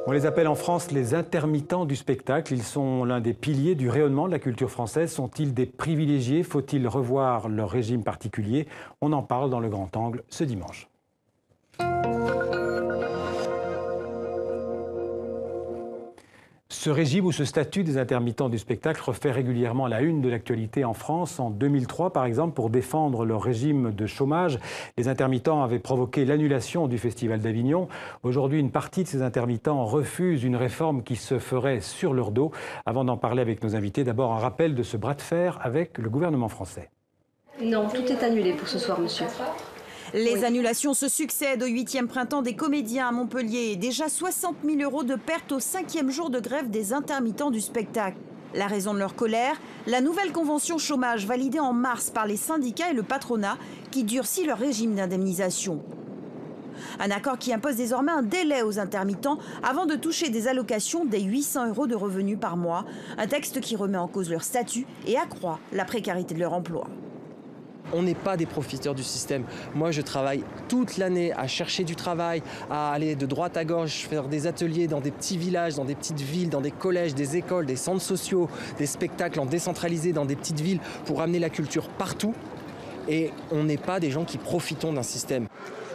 On les appelle en France les intermittents du spectacle. Ils sont l'un des piliers du rayonnement de la culture française. Sont-ils des privilégiés? Faut-il revoir leur régime particulier? On en parle dans le Grand Angle ce dimanche. Ce régime ou ce statut des intermittents du spectacle refait régulièrement la une de l'actualité en France. En 2003, par exemple, pour défendre leur régime de chômage, les intermittents avaient provoqué l'annulation du Festival d'Avignon. Aujourd'hui, une partie de ces intermittents refuse une réforme qui se ferait sur leur dos. Avant d'en parler avec nos invités, d'abord un rappel de ce bras de fer avec le gouvernement français. Non, tout est annulé pour ce soir, monsieur. Les annulations se succèdent au 8e printemps des comédiens à Montpellier. Déjà 60 000 € de pertes au 5e jour de grève des intermittents du spectacle. La raison de leur colère, la nouvelle convention chômage validée en mars par les syndicats et le patronat qui durcit leur régime d'indemnisation. Un accord qui impose désormais un délai aux intermittents avant de toucher des allocations des 800 € de revenus par mois. Un texte qui remet en cause leur statut et accroît la précarité de leur emploi. On n'est pas des profiteurs du système. Moi, je travaille toute l'année à chercher du travail, à aller de droite à gauche, faire des ateliers dans des petits villages, dans des petites villes, dans des collèges, des écoles, des centres sociaux, des spectacles en décentralisé dans des petites villes pour amener la culture partout. Et on n'est pas des gens qui profitons d'un système.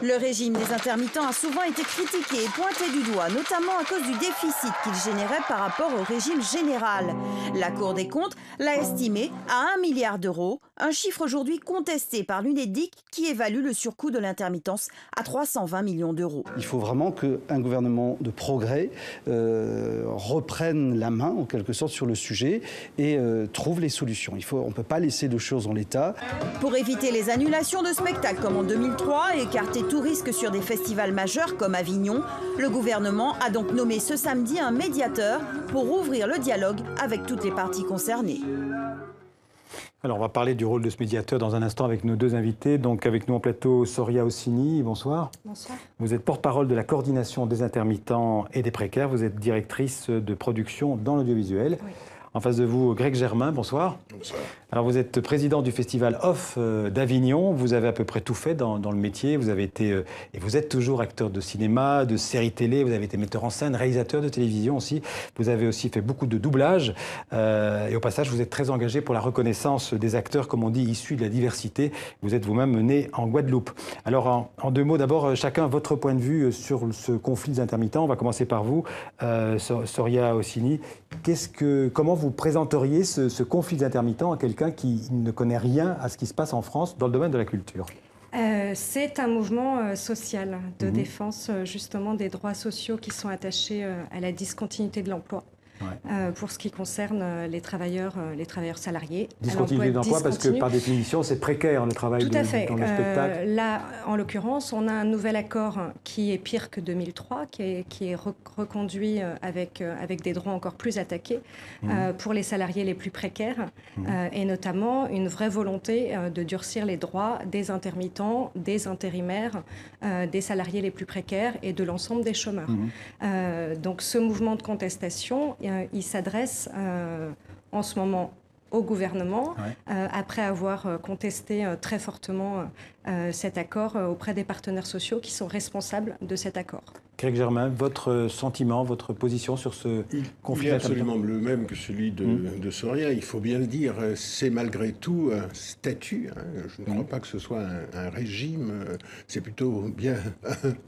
Le régime des intermittents a souvent été critiqué et pointé du doigt, notamment à cause du déficit qu'il générait par rapport au régime général. La Cour des comptes l'a estimé à 1 milliard d'euros, un chiffre aujourd'hui contesté par l'UNEDIC qui évalue le surcoût de l'intermittence à 320 millions d'euros. Il faut vraiment qu'un gouvernement de progrès reprenne la main, en quelque sorte, sur le sujet et trouve les solutions. On ne peut pas laisser de choses en l'état. Pour éviter les annulations de spectacles comme en 2003 et écarter tout risque sur des festivals majeurs comme Avignon, le gouvernement a donc nommé ce samedi un médiateur pour ouvrir le dialogue avec toutes les parties concernées. Alors on va parler du rôle de ce médiateur dans un instant avec nos deux invités. Donc avec nous en plateau, Soria Ossini, bonsoir. Bonsoir. Vous êtes porte-parole de la coordination des intermittents et des précaires. Vous êtes directrice de production dans l'audiovisuel. Oui. En face de vous, Greg Germain, bonsoir. Bonsoir. Alors vous êtes président du festival Off d'Avignon. Vous avez à peu près tout fait dans le métier. Vous avez été, et vous êtes toujours acteur de cinéma, de séries télé. Vous avez été metteur en scène, réalisateur de télévision aussi. Vous avez aussi fait beaucoup de doublage. Et au passage, vous êtes très engagé pour la reconnaissance des acteurs, comme on dit, issus de la diversité. Vous êtes vous-même né en Guadeloupe. Alors en deux mots, d'abord, chacun votre point de vue sur ce conflit des intermittents. On va commencer par vous, Soria Ossini. Comment vous présenteriez ce conflit des intermittents à quelqu'un qui ne connaît rien à ce qui se passe en France dans le domaine de la culture? C'est un mouvement social de défense justement des droits sociaux qui sont attachés à la discontinuité de l'emploi. Ouais. Pour ce qui concerne les travailleurs salariés. Discontinuité d'emploi parce que par définition c'est précaire le travail dans le spectacle. Là, en l'occurrence, on a un nouvel accord qui est pire que 2003, qui est reconduit avec des droits encore plus attaqués pour les salariés les plus précaires et notamment une vraie volonté de durcir les droits des intermittents, des intérimaires, des salariés les plus précaires et de l'ensemble des chômeurs. Donc ce mouvement de contestation, il s'adresse en ce moment au gouvernement, après avoir contesté très fortement cet accord auprès des partenaires sociaux qui sont responsables de cet accord. Greg Germain, votre sentiment, votre position sur ce conflit? Il est absolument le même que celui de Soria. Il faut bien le dire, c'est malgré tout un statut. Je ne crois pas que ce soit un régime. C'est plutôt bien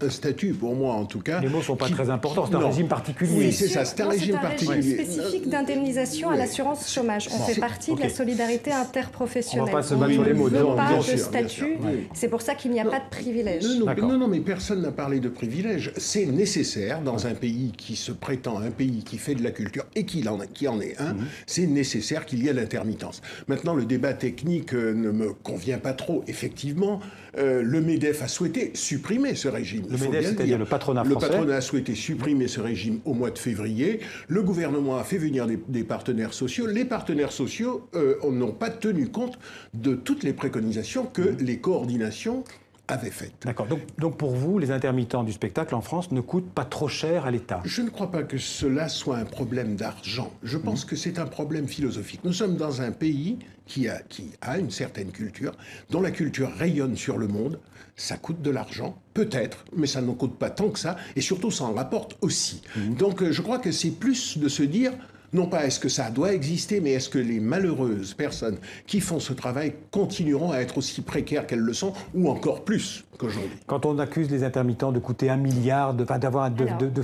un statut, pour moi en tout cas. Les mots ne sont pas très importants, c'est un régime particulier. Oui, c'est ça, c'est un régime particulier. C'est un régime spécifique d'indemnisation à l'assurance chômage. On fait partie de la solidarité interprofessionnelle. On ne va pas se battre sur les mots. On ne veut pas de statut. C'est pour ça qu'il n'y a pas de privilège. Non, mais personne n'a parlé de privilège. C'est nécessaire dans un pays qui se prétend un pays qui fait de la culture et qui en est un, c'est nécessaire qu'il y ait l'intermittence. Maintenant, le débat technique ne me convient pas trop. Effectivement, le MEDEF a souhaité supprimer ce régime. Le MEDEF, c'est-à-dire le patronat français. Le patronat a souhaité supprimer ce régime au mois de février. Le gouvernement a fait venir des partenaires sociaux. Les partenaires sociaux n'ont pas tenu compte de toutes les préconisations que les coordinations avait faite. D'accord. Donc pour vous, les intermittents du spectacle en France ne coûtent pas trop cher à l'État? Je ne crois pas que cela soit un problème d'argent. Je pense que c'est un problème philosophique. Nous sommes dans un pays qui a une certaine culture, dont la culture rayonne sur le monde. Ça coûte de l'argent, peut-être, mais ça ne coûte pas tant que ça, et surtout ça en rapporte aussi. Donc je crois que c'est plus de se dire, non pas est-ce que ça doit exister, mais est-ce que les malheureuses personnes qui font ce travail continueront à être aussi précaires qu'elles le sont, ou encore plus qu'aujourd'hui. Quand on accuse les intermittents de coûter 1 milliard, de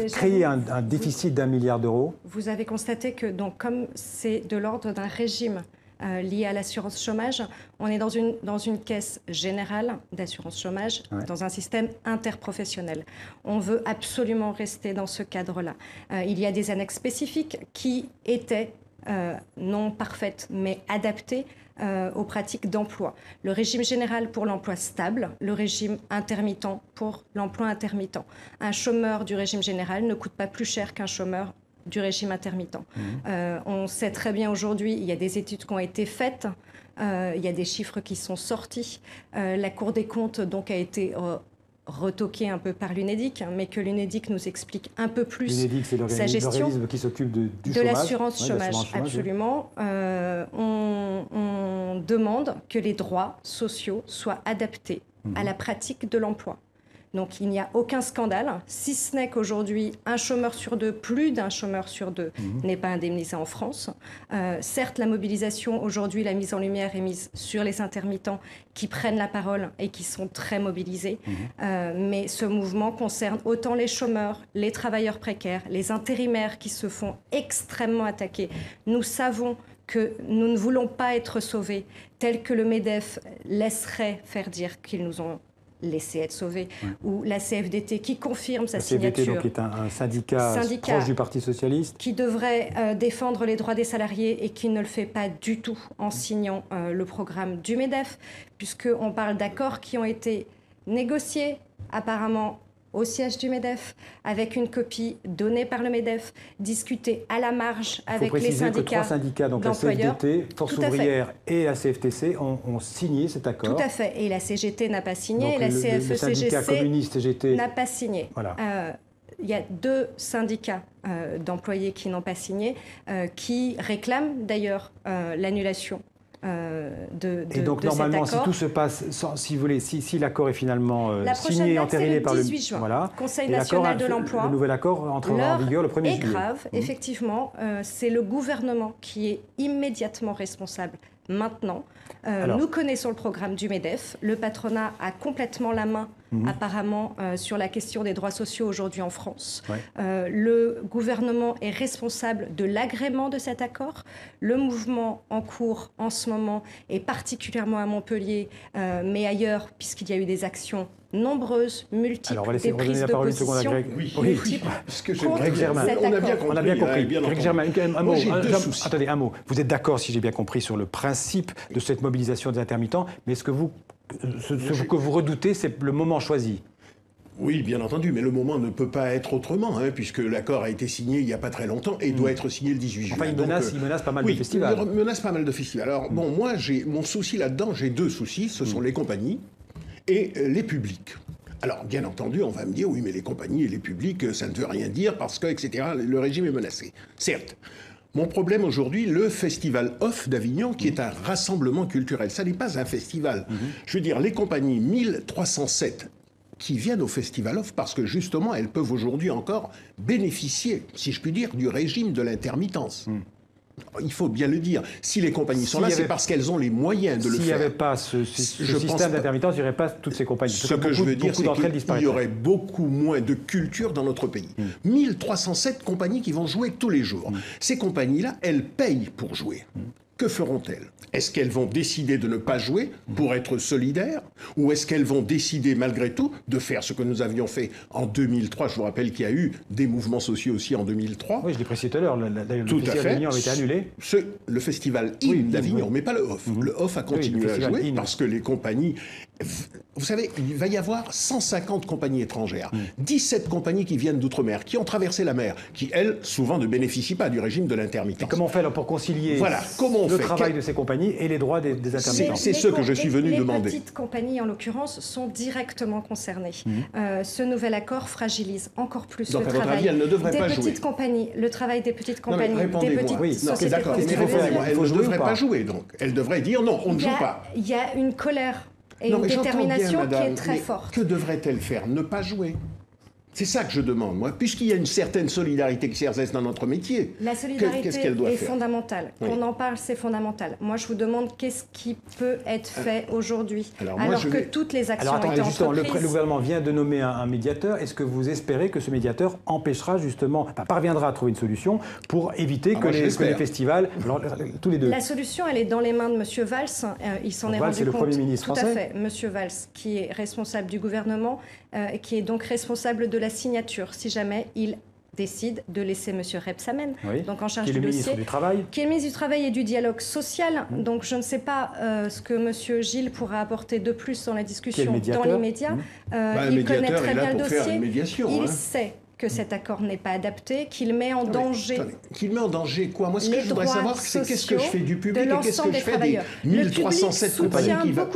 créer un déficit d'1 milliard d'euros. Vous avez constaté que, donc, comme c'est de l'ordre d'un régime lié à l'assurance chômage, on est dans une caisse générale d'assurance chômage, dans un système interprofessionnel. On veut absolument rester dans ce cadre-là. Il y a des annexes spécifiques qui étaient non parfaites, mais adaptées aux pratiques d'emploi. Le régime général pour l'emploi stable, le régime intermittent pour l'emploi intermittent. Un chômeur du régime général ne coûte pas plus cher qu'un chômeur du régime intermittent. On sait très bien aujourd'hui, il y a des études qui ont été faites, il y a des chiffres qui sont sortis. La Cour des comptes donc a été retoquée un peu par l'UNEDIC, mais que l'UNEDIC nous explique un peu plus sa gestion. L'organisme qui s'occupe du de chômage. L'assurance chômage, absolument. On demande que les droits sociaux soient adaptés à la pratique de l'emploi. Donc il n'y a aucun scandale, si ce n'est qu'aujourd'hui, un chômeur sur deux, plus d'un chômeur sur deux n'est pas indemnisé en France. Certes, la mobilisation, aujourd'hui, la mise en lumière est mise sur les intermittents qui prennent la parole et qui sont très mobilisés. Mais ce mouvement concerne autant les chômeurs, les travailleurs précaires, les intérimaires qui se font extrêmement attaquer. Nous savons que nous ne voulons pas être sauvés, tel que le MEDEF laisserait faire dire qu'ils nous ont laissé être sauvés, ou la CFDT qui confirme sa signature. La CFDT donc, est un syndicat proche du Parti socialiste. Qui devrait défendre les droits des salariés et qui ne le fait pas du tout en signant le programme du MEDEF, puisqu'on parle d'accords qui ont été négociés apparemment au siège du MEDEF, avec une copie donnée par le MEDEF, discutée à la marge avec les syndicats. Que 3 syndicats, donc la CFDT, Force ouvrière et la CFTC, ont signé cet accord. Tout à fait. Et la CGT n'a pas signé, donc et la CFE-CGC n'a pas signé. Voilà. Il y a 2 syndicats d'employés qui n'ont pas signé, qui réclament d'ailleurs l'annulation et donc normalement, si tout se passe, si vous voulez, si l'accord est finalement signé et entériné par le 18 juin, Conseil national de l'emploi, le nouvel accord entrera en vigueur le 1er juillet. Est grave, effectivement, c'est le gouvernement qui est immédiatement responsable. Maintenant, nous connaissons le programme du MEDEF. Le patronat a complètement la main, apparemment, sur la question des droits sociaux aujourd'hui en France. Le gouvernement est responsable de l'agrément de cet accord. Le mouvement en cours en ce moment, et particulièrement à Montpellier, mais ailleurs, puisqu'il y a eu des actions nombreuses, multiples, alors, on va laisser redonner la parole une seconde à Greg. Parce que Greg Germain, on a bien compris. Greg Germain, un mot. Attendez, un mot. Vous êtes d'accord, si j'ai bien compris, sur le principe de cette mobilisation des intermittents, mais ce que vous redoutez, c'est le moment choisi. Oui, bien entendu, mais le moment ne peut pas être autrement, puisque l'accord a été signé il n'y a pas très longtemps et doit être signé le 18 juin. Enfin, il menace pas mal de festivals. Il menace pas mal de festivals. Alors, bon, moi, mon souci là-dedans, j'ai 2 soucis. Ce sont les compagnies et les publics. Alors, bien entendu, on va me dire, oui, mais les compagnies et les publics, ça ne veut rien dire parce que, etc., le régime est menacé. Certes. Mon problème aujourd'hui, le Festival Off d'Avignon, qui est un rassemblement culturel, ça n'est pas un festival. Je veux dire, les compagnies 1307 qui viennent au Festival Off parce que, justement, elles peuvent aujourd'hui encore bénéficier, si je puis dire, du régime de l'intermittence. Il faut bien le dire. Si les compagnies sont là, c'est parce qu'elles ont les moyens de le faire. S'il n'y avait pas ce système d'intermittence, il n'y aurait pas toutes ces compagnies. Ce que je veux dire, c'est qu'il y aurait beaucoup moins de culture dans notre pays. 1307 compagnies qui vont jouer tous les jours. Ces compagnies-là, elles payent pour jouer. Que feront-elles? Est-ce qu'elles vont décider de ne pas jouer pour être solidaires? Ou est-ce qu'elles vont décider malgré tout de faire ce que nous avions fait en 2003? Je vous rappelle qu'il y a eu des mouvements sociaux aussi en 2003. Oui, je l'ai précisé tout à l'heure, le festival d'Avignon avait été annulé. Le festival d'Avignon, mais pas le Off. Le Off a continué à jouer parce que les compagnies, Vous savez, il va y avoir 150 compagnies étrangères, 17 compagnies qui viennent d'outre-mer, qui ont traversé la mer, qui, elles, souvent ne bénéficient pas du régime de l'intermittence. Comment on fait alors pour concilier le travail de ces compagnies et les droits des intermittents? C'est ce que je suis venu demander. Les petites compagnies, en l'occurrence, sont directement concernées. Ce nouvel accord fragilise encore plus le travail elle ne devrait pas des jouer. petites compagnies, le travail des petites compagnies, des petites sociétés. D'accord, mais répondez-moi, elle ne devrait pas jouer, donc. Elle devrait dire non, on ne joue pas. Il y a une colère et une détermination qui est très forte. Que devrait-elle faire? Ne pas jouer. C'est ça que je demande, moi, puisqu'il y a une certaine solidarité qui s'exerce dans notre métier. La solidarité est fondamentale. Oui. Qu'on en parle, c'est fondamental. Moi, je vous demande qu'est-ce qui peut être fait aujourd'hui, alors que toutes les actions ont été entreprises. Le gouvernement vient de nommer un médiateur. Est-ce que vous espérez que ce médiateur empêchera justement, parviendra à trouver une solution pour éviter que les festivals, tous les deux? La solution, elle est dans les mains de M. Valls. Il s'en est rendu compte. C'est le Premier ministre français. Tout à fait. M. Valls, qui est responsable du gouvernement, et qui est donc responsable de la signature, si jamais il décide de laisser M. Rebsamen, donc en charge du dossier, ministre du Travail, qui est le ministre du Travail et du Dialogue social. Donc je ne sais pas ce que M. Gilles pourra apporter de plus dans la discussion dans l'immédiat. Il connaît très bien le dossier. Il sait que cet accord n'est pas adapté, qu'il met en danger... Qu'il met en danger quoi? Moi, ce que je voudrais savoir, c'est qu'est-ce que je fais du public et qu'est-ce que je fais des 1307 compagnies qui vont...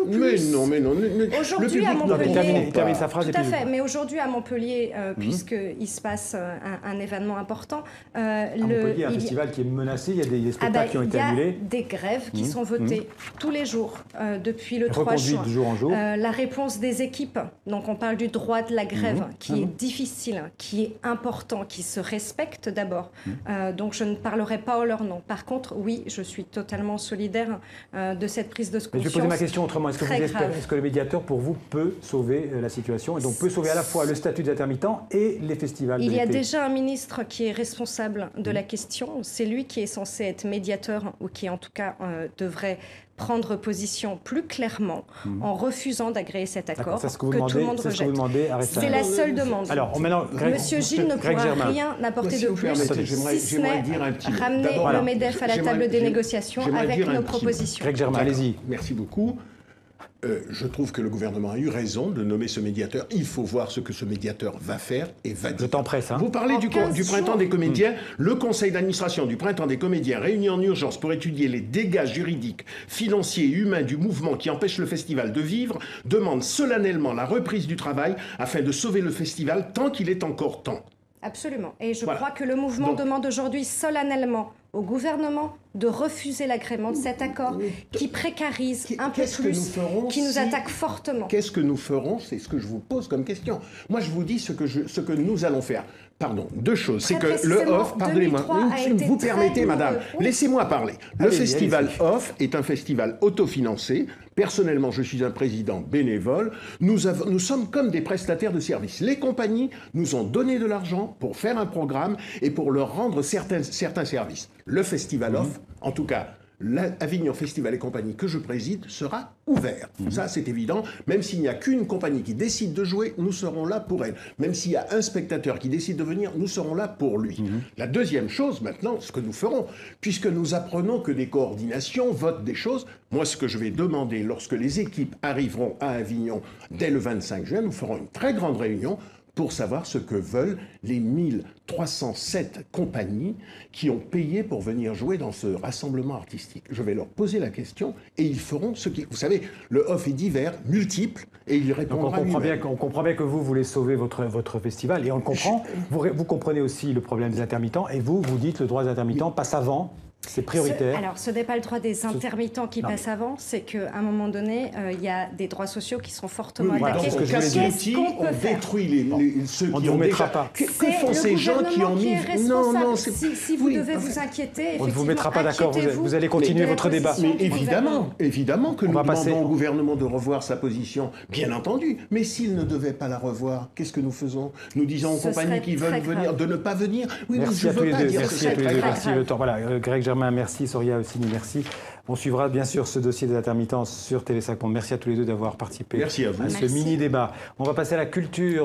Mais non. Aujourd'hui, à Montpellier... Il termine sa phrase. Tout à fait. Mais aujourd'hui, à Montpellier, puisqu'il se passe un événement important... À Montpellier, il y a un festival qui est menacé, il y a des spectacles qui ont été annulés. Il y a des grèves qui sont votées tous les jours, depuis le 3 juin. De jour en jour. La réponse des équipes, donc on parle du droit de la grève, qui est difficile, qui est important, qui se respectent d'abord. Donc je ne parlerai pas en leur nom. Par contre, oui, je suis totalement solidaire de cette prise de conscience. Mais je vais poser ma question autrement. Est-ce que le médiateur, pour vous, peut sauver la situation et donc peut sauver à la fois le statut des intermittents et les festivals? Il y a déjà un ministre qui est responsable de la question. C'est lui qui est censé être médiateur ou qui, en tout cas, devrait prendre position plus clairement en refusant d'agréer cet accord que tout le monde rejette. C'est la seule demande. Alors, Monsieur Gilles ne pourra rien apporter de plus, si ce n'est ramener le MEDEF à la table des négociations avec nos propositions. Greg Germain, allez-y. Merci beaucoup. Je trouve que le gouvernement a eu raison de nommer ce médiateur. Il faut voir ce que ce médiateur va faire et va dire. Je t'en presse. Vous parlez du printemps des comédiens. Le conseil d'administration du printemps des comédiens, réuni en urgence pour étudier les dégâts juridiques, financiers et humains du mouvement qui empêche le festival de vivre, demande solennellement la reprise du travail afin de sauver le festival tant qu'il est encore temps. Absolument. Et je crois que le mouvement demande aujourd'hui solennellement au gouvernement de refuser l'agrément de cet accord qui précarise un peu plus, qui nous attaque fortement. Qu'est-ce que nous ferons? C'est ce que je vous pose comme question. Moi, je vous dis ce que nous allons faire. Pardon, deux choses. C'est que le OFF, pardonnez-moi, vous permettez, madame, laissez-moi parler. Le festival OFF est un festival autofinancé. Personnellement, je suis un président bénévole. Nous sommes comme des prestataires de services. Les compagnies nous ont donné de l'argent pour faire un programme et pour leur rendre certains services. Le festival OFF, en tout cas, l'Avignon Festival et compagnie que je préside sera ouvert. Ça, c'est évident. Même s'il n'y a qu'une compagnie qui décide de jouer, nous serons là pour elle. Même s'il y a un spectateur qui décide de venir, nous serons là pour lui. La deuxième chose, maintenant, ce que nous ferons, puisque nous apprenons que des coordinations votent des choses, moi, ce que je vais demander lorsque les équipes arriveront à Avignon dès le 25 juin, nous ferons une très grande réunion pour savoir ce que veulent les 1307 compagnies qui ont payé pour venir jouer dans ce rassemblement artistique. Je vais leur poser la question et ils feront ce qui... Vous savez, le OFF est divers, multiple, et il répondra lui-même. On comprend bien que vous voulez sauver votre festival, et on le comprend. Vous comprenez aussi le problème des intermittents, et vous dites le droit des intermittents passe avant. C'est prioritaire. Alors, ce n'est pas le droit des intermittents qui passe avant, c'est qu'à un moment donné, il y a des droits sociaux qui sont fortement attaqués. Donc, qu'est-ce qu'on peut faire? Détruit ceux qui ont déjà... Que font ces gens qui ont mis... Non, si vous devez vous inquiéter, on ne vous mettra pas d'accord, vous allez continuer votre débat. Mais évidemment que nous demandons au gouvernement de revoir sa position, bien entendu. Mais s'il ne devait pas la revoir, qu'est-ce que nous faisons? Nous disons aux compagnies qui veulent venir de ne pas venir. Oui, merci à tous les deux. Merci à tous les deux. Merci le temps. Voilà, Greg Germain, merci. Soria Ossini, merci. On suivra bien sûr ce dossier des intermittences sur TV5 Monde. Merci à tous les deux d'avoir participé à ce mini-débat. On va passer à la culture.